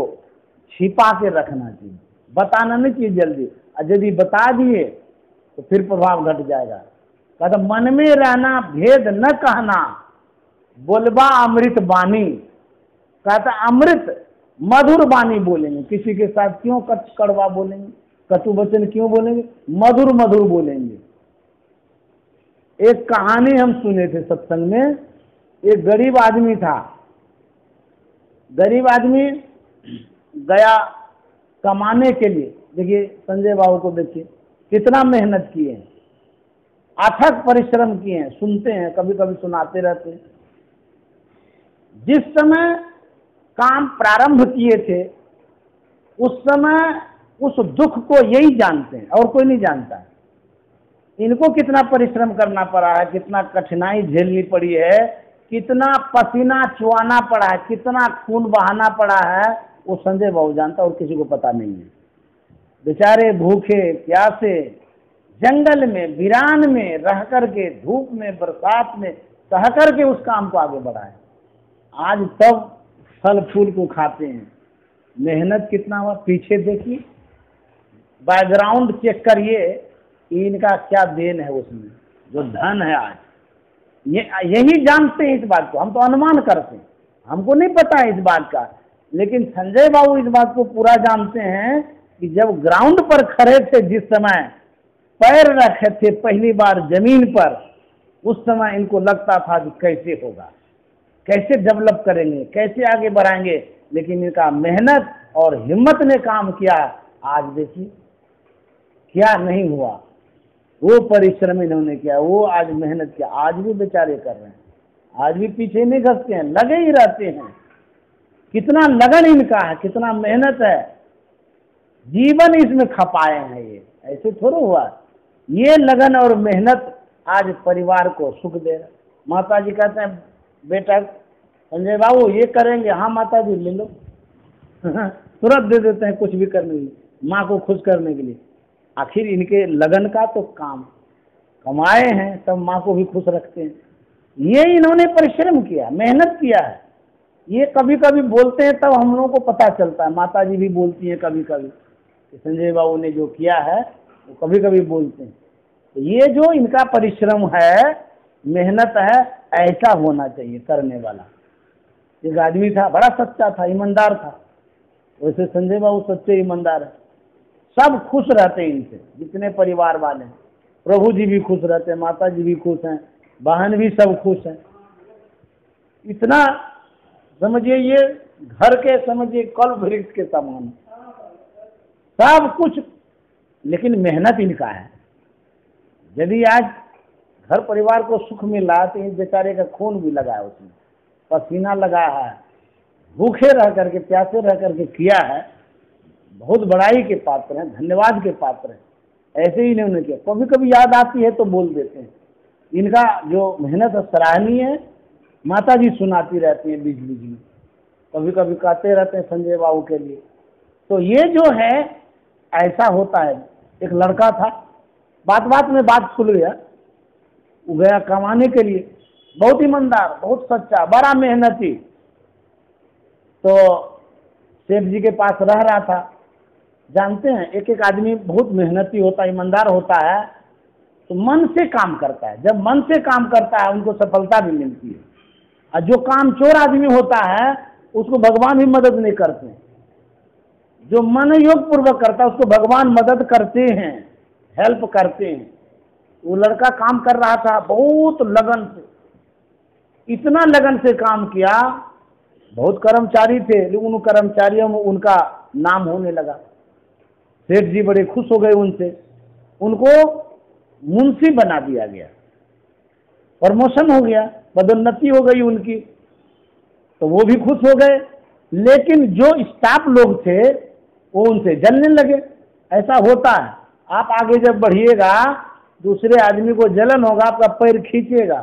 S1: छिपा के रखना चाहिए, बताना नहीं चाहिए जल्दी। और यदि बता दिए तो फिर प्रभाव घट जाएगा। कहता मन में रहना, भेद न कहना, बोलबा अमृत बानी। कहता अमृत मधुर बानी बोलेंगे, किसी के साथ क्यों कड़वा बोलेंगे, कटु वचन क्यों बोलेंगे, मधुर मधुर बोलेंगे। एक कहानी हम सुने थे सत्संग में, एक गरीब आदमी था। गरीब आदमी गया कमाने के लिए, देखिए संजय बाबू को देखिए कितना मेहनत किए हैं, अथक परिश्रम किए हैं, सुनते हैं कभी कभी सुनाते रहते हैं। जिस समय काम प्रारंभ किए थे उस समय उस दुख को यही जानते हैं और कोई नहीं जानता है। इनको कितना परिश्रम करना पड़ा है, कितना कठिनाई झेलनी पड़ी है, कितना पसीना चुआना पड़ा है, कितना खून बहाना पड़ा है, वो संजय बाबू जानता और किसी को पता नहीं है। बेचारे भूखे प्यासे जंगल में वीरान में रह करके धूप में बरसात में सह करके उस काम को आगे बढ़ाए। आज तब फल फूल को खाते हैं। मेहनत कितना हुआ पीछे देखिए, बैकग्राउंड चेक करिए, इनका क्या देन है उसमें, जो धन है आज यही जानते हैं इस बात को। हम तो अनुमान करते हैं, हमको नहीं पता है इस बात का, लेकिन संजय बाबू इस बात को पूरा जानते हैं कि जब ग्राउंड पर खड़े थे, जिस समय पैर रखे थे पहली बार जमीन पर, उस समय इनको लगता था कि कैसे होगा, कैसे डेवलप करेंगे, कैसे आगे बढ़ाएंगे। लेकिन इनका मेहनत और हिम्मत ने काम किया। आज देखिए क्या नहीं हुआ, वो परिश्रम इन्होंने किया, वो आज मेहनत किया, आज भी बेचारे कर रहे हैं, आज भी पीछे नहीं घसते हैं, लगे ही रहते हैं। कितना लगन इनका है, कितना मेहनत है, जीवन इसमें खपाए हैं। ये ऐसे थोड़ा हुआ, ये लगन और मेहनत आज परिवार को सुख दे रहा। माता जी कहते हैं बेटा संजय बाबू ये करेंगे, हाँ माता जी ले लो तुरंत दे देते हैं कुछ भी करने के लिए, माँ को खुश करने के लिए। आखिर इनके लगन का तो काम कमाए हैं, तब माँ को भी खुश रखते हैं। ये इन्होंने परिश्रम किया, मेहनत किया है। ये कभी कभी बोलते हैं तब हम लोगों को पता चलता है, माता जी भी बोलती हैं कभी कभी, संजय बाबू ने जो किया है वो कभी कभी बोलते हैं। तो ये जो इनका परिश्रम है, मेहनत है, ऐसा होना चाहिए करने वाला। एक आदमी था, बड़ा सच्चा था, ईमानदार था, वैसे संजय बाबू सच्चे ईमानदार है। सब खुश रहते हैं इनसे, जितने परिवार वाले हैं। प्रभु जी भी खुश रहते हैं, माता जी भी खुश हैं, बहन भी सब खुश हैं। इतना समझिए ये घर के समझिए कल वृक्ष के समान सब कुछ, लेकिन मेहनत इनका है। यदि आज घर परिवार को सुख मिला तो इस बेचारे का खून भी लगा है, उसमें पसीना लगा है, भूखे रह करके प्यासे रह करके किया है। बहुत बड़ाई के पात्र हैं, धन्यवाद के पात्र हैं। ऐसे ही इन्होंने किया, कभी कभी याद आती है तो बोल देते हैं। इनका जो मेहनत सराहनीय है, माता जी सुनाती रहती हैं बीच बीच में, कभी कभी कहते रहते हैं संजय बाबू के लिए। तो ये जो है ऐसा होता है। एक लड़का था, बात बात में बात खुल गया, वो गया कमाने के लिए, बहुत ईमानदार, बहुत सच्चा, बड़ा मेहनती। तो सेठ जी के पास रह रहा था। जानते हैं एक एक आदमी बहुत मेहनती होता है, ईमानदार होता है, तो मन से काम करता है। जब मन से काम करता है उनको सफलता भी मिलती है। और जो काम चोर आदमी होता है उसको भगवान भी मदद नहीं करते। जो मन योग पूर्वक करता है उसको भगवान मदद करते हैं, हेल्प करते हैं। वो लड़का काम कर रहा था बहुत लगन से, इतना लगन से काम किया। बहुत कर्मचारी थे, लेकिन उन कर्मचारियों में उनका नाम होने लगा। सेठ जी बड़े खुश हो गए उनसे, उनको मुंशी बना दिया गया, प्रमोशन हो गया, पदोन्नति हो गई उनकी। तो वो भी खुश हो गए, लेकिन जो स्टाफ लोग थे वो उनसे जलने लगे। ऐसा होता है, आप आगे जब बढ़िएगा दूसरे आदमी को जलन होगा, आपका पैर खींचेगा,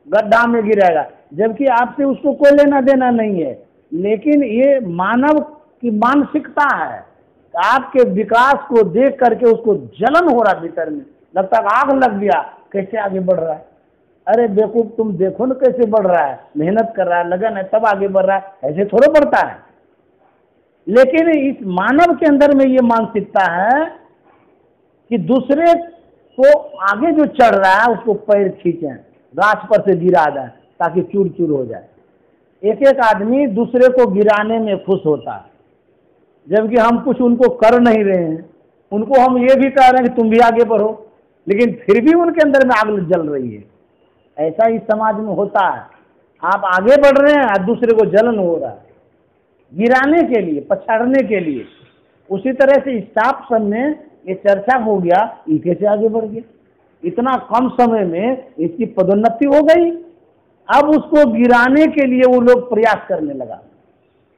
S1: गड्ढा में गिरेगा, जबकि आपसे उसको कोई लेना देना नहीं है। लेकिन ये मानव की मानसिकता है, आपके विकास को देख करके उसको जलन हो रहा, भीतर में लगता है आग लग गया, कैसे आगे बढ़ रहा है। अरे बेवकूफ, तुम देखो ना कैसे बढ़ रहा है, मेहनत कर रहा है, लगन है, तब आगे बढ़ रहा है, ऐसे थोड़ा बढ़ता है। लेकिन इस मानव के अंदर में ये मानसिकता है कि दूसरे को आगे जो चढ़ रहा है उसको पैर खींचें, गाछ पर से गिरा जाए ताकि चूर चूर हो जाए। एक एक आदमी दूसरे को गिराने में खुश होता है, जबकि हम कुछ उनको कर नहीं रहे हैं। उनको हम ये भी कह रहे हैं कि तुम भी आगे बढ़ो, लेकिन फिर भी उनके अंदर में आग जल रही है। ऐसा ही समाज में होता है, आप आगे बढ़ रहे हैं और दूसरे को जलन हो रहा है, गिराने के लिए, पछाड़ने के लिए। उसी तरह से स्टाफ सब में ये चर्चा हो गया, ये कैसे आगे बढ़ गया, इतना कम समय में इसकी पदोन्नति हो गई। अब उसको गिराने के लिए वो लोग प्रयास करने लगा।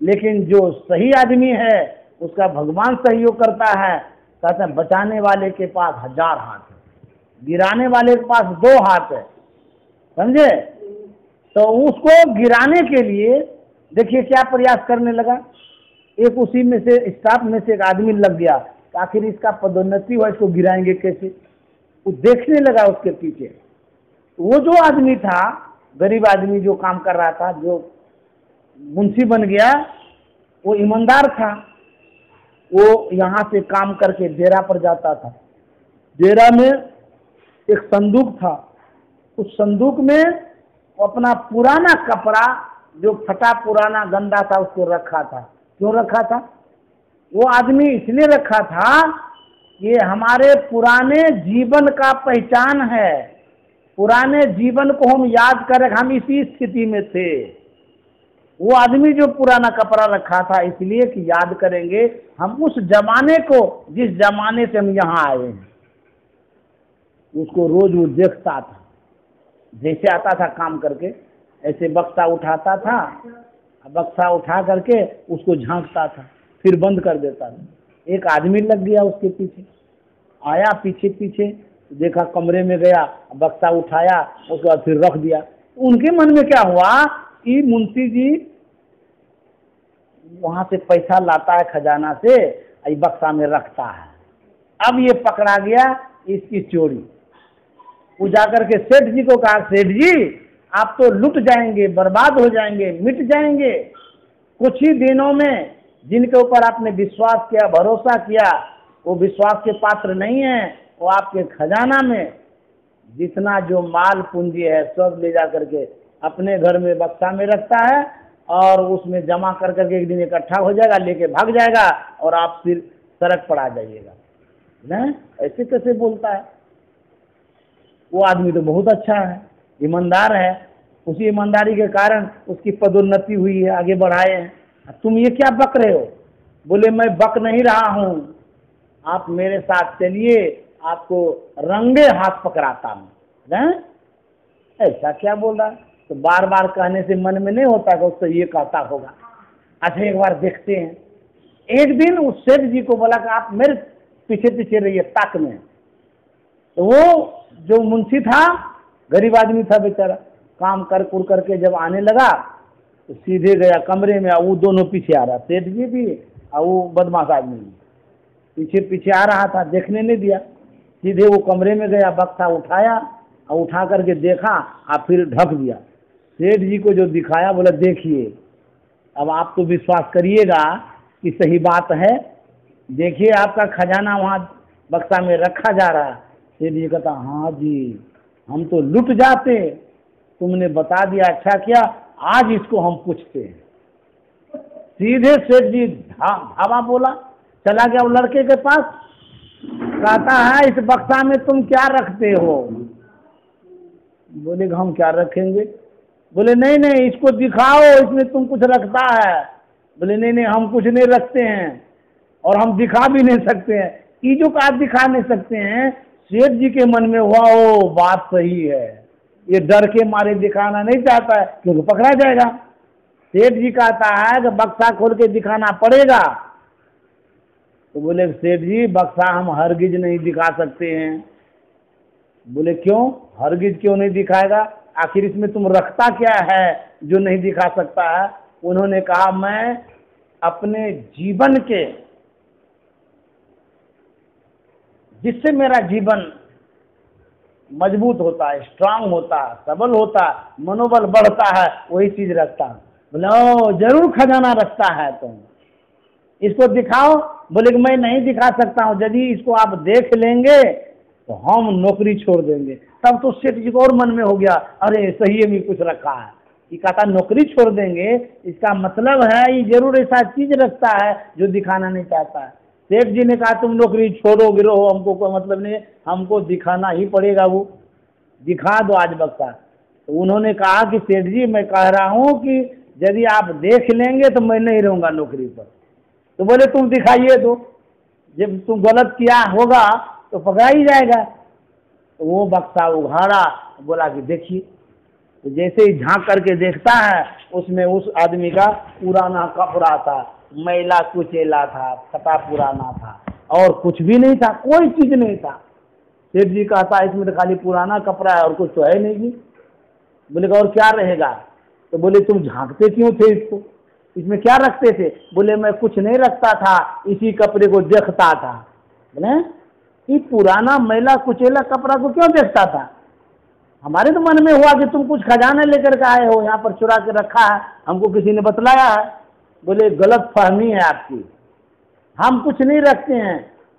S1: लेकिन जो सही आदमी है उसका भगवान सहयोग करता है। कहते हैं बचाने वाले के पास 1000 हाथ है, गिराने वाले के पास 2 हाथ है, समझे। तो उसको गिराने के लिए देखिए क्या प्रयास करने लगा। एक उसी में से स्टाफ में से एक आदमी लग गया, आखिर इसका पदोन्नति हुआ, इसको गिराएंगे कैसे। वो देखने लगा उसके पीछे। वो जो आदमी था, गरीब आदमी जो काम कर रहा था, जो मुंशी बन गया, वो ईमानदार था। वो यहाँ से काम करके डेरा पर जाता था। डेरा में एक संदूक था, उस संदूक में अपना पुराना कपड़ा जो फटा पुराना गंदा था उसको रखा था। क्यों रखा था? वो आदमी इसलिए रखा था ये हमारे पुराने जीवन का पहचान है। पुराने जीवन को हम याद करें, हम इसी स्थिति में थे, वो आदमी जो पुराना कपड़ा रखा था इसलिए कि याद करेंगे हम उस जमाने को, जिस जमाने से हम यहाँ आए हैं। उसको रोज वो देखता था, जैसे आता था काम करके ऐसे बक्सा उठाता था, बक्सा उठा करके उसको झांकता था, फिर बंद कर देता था। एक आदमी लग गया उसके पीछे, आया पीछे पीछे, देखा कमरे में गया, बक्सा उठाया, उसके बाद फिर रख दिया। उनके मन में क्या हुआ कि मुंशी जी वहां से पैसा लाता है खजाना से, ये बक्सा में रखता है। अब ये पकड़ा गया इसकी चोरी। वो जाकर के सेठ जी को कहा, सेठ जी आप तो लुट जाएंगे, बर्बाद हो जाएंगे, मिट जाएंगे। कुछ ही दिनों में जिनके ऊपर आपने विश्वास किया, भरोसा किया, वो विश्वास के पात्र नहीं है। वो आपके खजाना में जितना जो माल पूंजी है सब ले जा करके अपने घर में बक्सा में रखता है और उसमें जमा कर करके एक दिन इकट्ठा हो जाएगा, लेके भाग जाएगा और आप फिर सड़क पर आ जाइएगा। ना ऐसे कैसे बोलता है? वो आदमी तो बहुत अच्छा है, ईमानदार है, उसी ईमानदारी के कारण उसकी पदोन्नति हुई है, आगे बढ़ाए हैं। तुम ये क्या बक रहे हो? बोले मैं बक नहीं रहा हूँ, आप मेरे साथ चलिए, आपको रंगे हाथ पकड़ाता हूँ। ऐसा क्या बोल रहा है? तो बार बार कहने से मन में नहीं होता कि उससे ये कहता होगा। अच्छा एक बार देखते हैं। एक दिन उस सेठ जी को बोला कि आप मेरे पीछे पीछे रहिए ताक में। तो वो जो मुंशी था, गरीब आदमी था बेचारा, काम कर कुर करके जब आने लगा तो सीधे गया कमरे में, वो दोनों पीछे आ रहा, सेठ जी भी और वो बदमाश आदमी पीछे पीछे आ रहा था, देखने नहीं दिया। सीधे वो कमरे में गया, बक्सा उठाया और उठा करके देखा और फिर ढक दिया। सेठ जी को जो दिखाया, बोला देखिए अब आप तो विश्वास करिएगा कि सही बात है, देखिए आपका खजाना वहाँ बक्सा में रखा जा रहा है। सेठ जी कहता, हाँ जी हम तो लुट जाते, तुमने बता दिया, अच्छा किया, आज इसको हम पूछते हैं। सीधे सेठ जी धावा बोला, चला गया वो लड़के के पास, कहता है इस बक्सा में तुम क्या रखते हो? बोले हम क्या रखेंगे? बोले नहीं नहीं इसको दिखाओ, इसमें तुम कुछ रखता है। बोले नहीं नहीं हम कुछ नहीं रखते हैं और हम दिखा भी नहीं सकते हैं। चीजों का आप दिखा नहीं सकते हैं। सेठ जी के मन में हुआ ओ बात सही है, ये डर के मारे दिखाना नहीं चाहता है क्योंकि पकड़ा जाएगा। सेठ जी कहता है कि बक्सा खोल के दिखाना पड़ेगा। तो बोले सेठ जी बक्सा हम हरगिज नहीं दिखा सकते हैं। बोले क्यों? हरगिज क्यों नहीं दिखाएगा? आखिर इसमें तुम रखता क्या है जो नहीं दिखा सकता है? उन्होंने कहा मैं अपने जीवन के, जिससे मेरा जीवन मजबूत होता है, स्ट्रांग होता है, सबल होता है, मनोबल बढ़ता है, वही चीज रखता हूँ। बोले ओ जरूर खजाना रखता है तुम, इसको दिखाओ। बोले कि मैं नहीं दिखा सकता हूँ, यदि इसको आप देख लेंगे तो हम नौकरी छोड़ देंगे। तब तो सेठ जी को और मन में हो गया, अरे सही में कुछ रखा है। ये कहता नौकरी छोड़ देंगे, इसका मतलब है ये जरूर ऐसा चीज रखता है जो दिखाना नहीं चाहता है। सेठ जी ने कहा तुम नौकरी छोड़ो गिरो, हमको कोई मतलब नहीं, हमको दिखाना ही पड़ेगा, वो दिखा दो आज बक्सा। तो उन्होंने कहा कि सेठ जी मैं कह रहा हूँ कि यदि आप देख लेंगे तो मैं नहीं रहूँगा नौकरी पर। तो बोले तुम दिखाइए दो, जब तुम गलत किया होगा तो पकड़ा ही जाएगा। तो वो बक्सा उघाड़ा, बोला कि देखिए। तो जैसे ही झांक करके देखता है उसमें उस आदमी का पुराना कपड़ा था, मैला कुचेला था, फटा पुराना था और कुछ भी नहीं था, कोई चीज नहीं था। सेठ जी कहता इसमें तो खाली पुराना कपड़ा है और कुछ तो है नहीं जी। बोले और क्या रहेगा? तो बोले तुम झांकते क्यों थे इसको, इसमें क्या रखते थे? बोले मैं कुछ नहीं रखता था, इसी कपड़े को देखता था। बोले ये पुराना मैला कुचेला कपड़ा को क्यों देखता था? हमारे तो मन में हुआ कि तुम कुछ खजाना लेकर के आए हो, यहाँ पर चुरा के रखा है, हमको किसी ने बतलाया है। बोले गलत फहमी है आपकी, हम कुछ नहीं रखते हैं,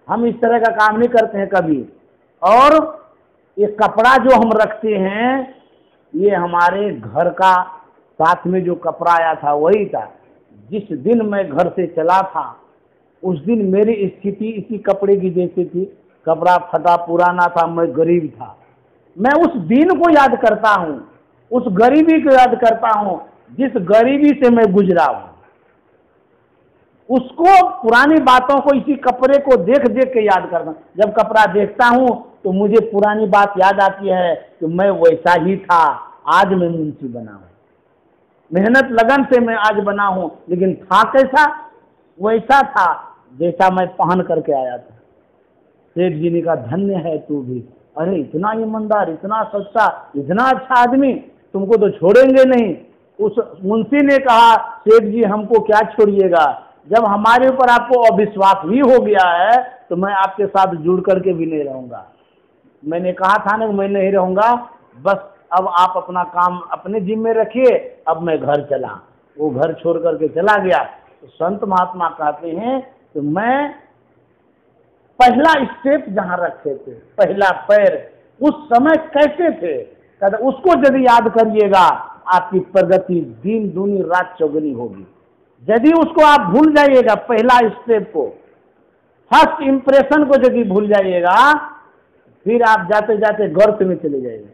S1: हम इस तरह का काम नहीं करते हैं कभी। और ये कपड़ा जो हम रखते हैं ये हमारे घर का साथ में जो कपड़ा आया था वही था। जिस दिन मैं घर से चला था उस दिन मेरी स्थिति इसी कपड़े की जैसी थी, कपड़ा फटा पुराना था, मैं गरीब था। मैं उस दिन को याद करता हूँ, उस गरीबी को याद करता हूँ जिस गरीबी से मैं गुजरा हूं, उसको पुरानी बातों को, इसी कपड़े को देख देख के याद करना। जब कपड़ा देखता हूं तो मुझे पुरानी बात याद आती है कि मैं वैसा ही था, आज मैं मुंशी बना हूं, मेहनत लगन से मैं आज बना हूं, लेकिन था कैसा? वैसा था जैसा मैं पहन करके आया था। सेठ जी ने कहा धन्य है तू भी, अरे इतना ईमानदार, इतना सच्चा, इतना अच्छा आदमी, तुमको तो छोड़ेंगे नहीं। उस मुंशी ने कहा सेठ जी हमको क्या छोड़िएगा, जब हमारे ऊपर आपको अविश्वास ही हो गया है तो मैं आपके साथ जुड़ करके भी नहीं रहूंगा। मैंने कहा था ना मैं नहीं रहूंगा, बस अब आप अपना काम अपने जिम्मे रखिए, अब मैं घर चला। वो घर छोड़ करके चला गया। तो संत महात्मा कहते हैं कि मैं पहला स्टेप जहां रखे थे, पहला पैर, उस समय कैसे थे, कहते उसको यदि याद करिएगा आपकी प्रगति दिन दूनी रात चौगुनी होगी। यदि उसको आप भूल जाइएगा, पहला स्टेप को, फर्स्ट इंप्रेशन को यदि भूल जाइएगा, फिर आप जाते जाते गर्त में चले जाएंगे,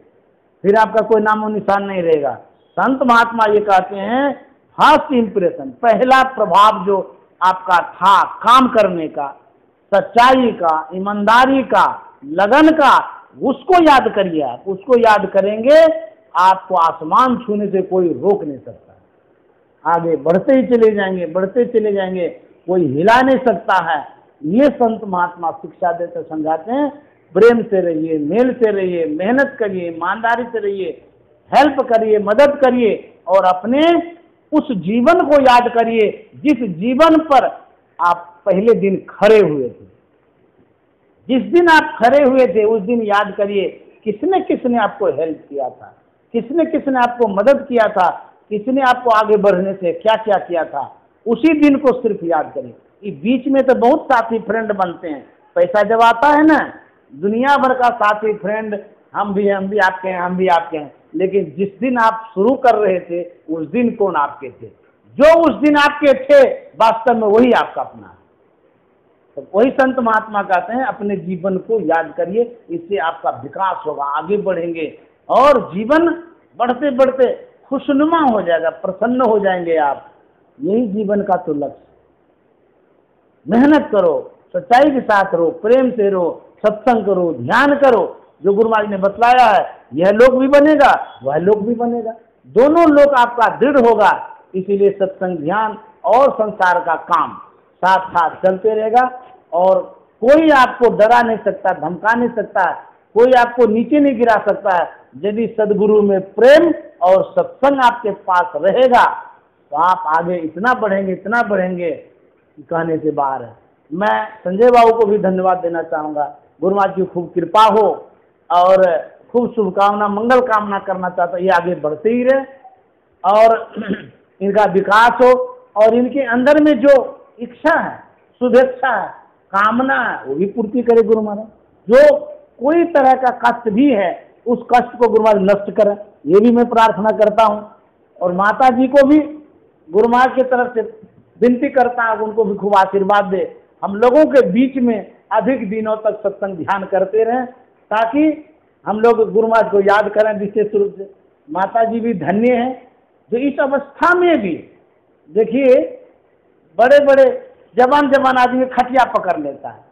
S1: फिर आपका कोई नामो निशान नहीं रहेगा। संत महात्मा ये कहते हैं फर्स्ट इंप्रेशन, पहला प्रभाव जो आपका था काम करने का, सच्चाई का, ईमानदारी का, लगन का, उसको याद करिए। आप उसको याद करेंगे, आपको आसमान छूने से कोई रोक नहीं सकता। आगे बढ़ते ही चले जाएंगे, बढ़ते चले जाएंगे, कोई हिला नहीं सकता है। ये संत महात्मा शिक्षा देते समझाते हैं, प्रेम से रहिए, मेल से रहिए, मेहनत करिए, ईमानदारी से रहिए, हेल्प करिए, मदद करिए, और अपने उस जीवन को याद करिए जिस जीवन पर आप पहले दिन खड़े हुए थे। जिस दिन आप खड़े हुए थे उस दिन याद करिए किसने किसने आपको हेल्प किया था, किसने किसने आपको मदद किया था, किसने आपको आगे बढ़ने से क्या क्या किया था। उसी दिन को सिर्फ याद करिए। इस बीच में तो बहुत साथी फ्रेंड बनते हैं, पैसा जब आता है ना, दुनिया भर का साथी फ्रेंड, हम भी आपके हैं, हम भी आपके हैं, लेकिन जिस दिन आप शुरू कर रहे थे उस दिन कौन आपके थे? जो उस दिन आपके थे वास्तव में वही आपका अपना है। तो वही संत महात्मा कहते हैं अपने जीवन को याद करिए, इससे आपका विकास होगा, आगे बढ़ेंगे और जीवन बढ़ते बढ़ते खुशनुमा हो जाएगा, प्रसन्न हो जाएंगे आप। यही जीवन का तो लक्ष्य। मेहनत करो, सच्चाई के साथ रहो, प्रेम से रहो, सत्संग करो, ध्यान करो। जो गुरु महाराज ने बतलाया है, यह लोक भी बनेगा, वह लोक भी बनेगा, दोनों लोक आपका दृढ़ होगा। इसीलिए सत्संग, ध्यान और संसार का काम साथ साथ चलते रहेगा, और कोई आपको डरा नहीं सकता, धमका नहीं सकता, कोई आपको नीचे नहीं गिरा सकता है। यदि सदगुरु में प्रेम और सत्संग आपके पास रहेगा तो आप आगे इतना बढ़ेंगे, इतना बढ़ेंगे, कहने से बाहर है। मैं संजय बाबू को भी धन्यवाद देना चाहूँगा। गुरु महाराज की खूब कृपा हो और खूब शुभकामना, मंगल कामना करना चाहता हूँ, ये आगे बढ़ते ही रहे और इनका विकास हो, और इनके अंदर में जो इच्छा है, शुभेच्छा है, कामना है, वो भी पूर्ति करे गुरु महाराज। जो कोई तरह का कष्ट भी है उस कष्ट को गुरु महाराज नष्ट करें, ये भी मैं प्रार्थना करता हूँ। और माता जी को भी गुरु महाराज की तरफ से विनती करता हूँ, उनको भी खूब आशीर्वाद दे, हम लोगों के बीच में अधिक दिनों तक सत्संग ध्यान करते रहें, ताकि हम लोग गुरु महाराज को याद करें विशेष रूप से। माता जी भी धन्य हैं जो इस अवस्था में भी, देखिए बड़े बड़े जवान आदमी खटिया पकड़ लेता है,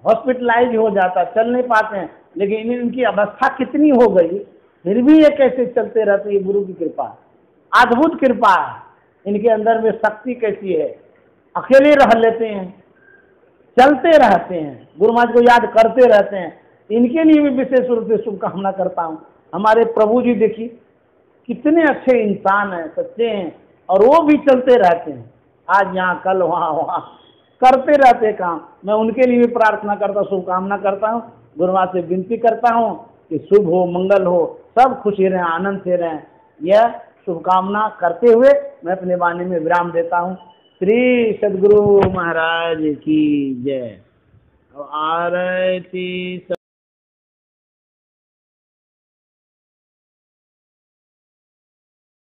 S1: हॉस्पिटलाइज हो जाता है, चल नहीं पाते हैं, लेकिन इनकी अवस्था कितनी हो गई, फिर भी ये कैसे चलते रहते हैं। गुरु की कृपा, अद्भुत कृपा है। इनके अंदर में शक्ति कैसी है, अकेले रह लेते हैं, चलते रहते हैं, गुरु महाराज को याद करते रहते हैं। इनके लिए भी विशेष रूप से शुभकामना करता हूँ। हमारे प्रभु जी देखिए कितने अच्छे इंसान हैं, सच्चे हैं, और वो भी चलते रहते हैं, आज यहाँ कल वहाँ वहाँ करते रहते काम। मैं उनके लिए भी प्रार्थना करता हूँ, शुभकामना करता हूँ। गुरु महाराज से विनती करता हूँ कि शुभ हो, मंगल हो, सब खुशी रहें, आनंद से रहें। यह शुभकामना करते हुए मैं अपने वाणी में विराम देता हूँ। श्री सद्गुरु महाराज की जय। आरती।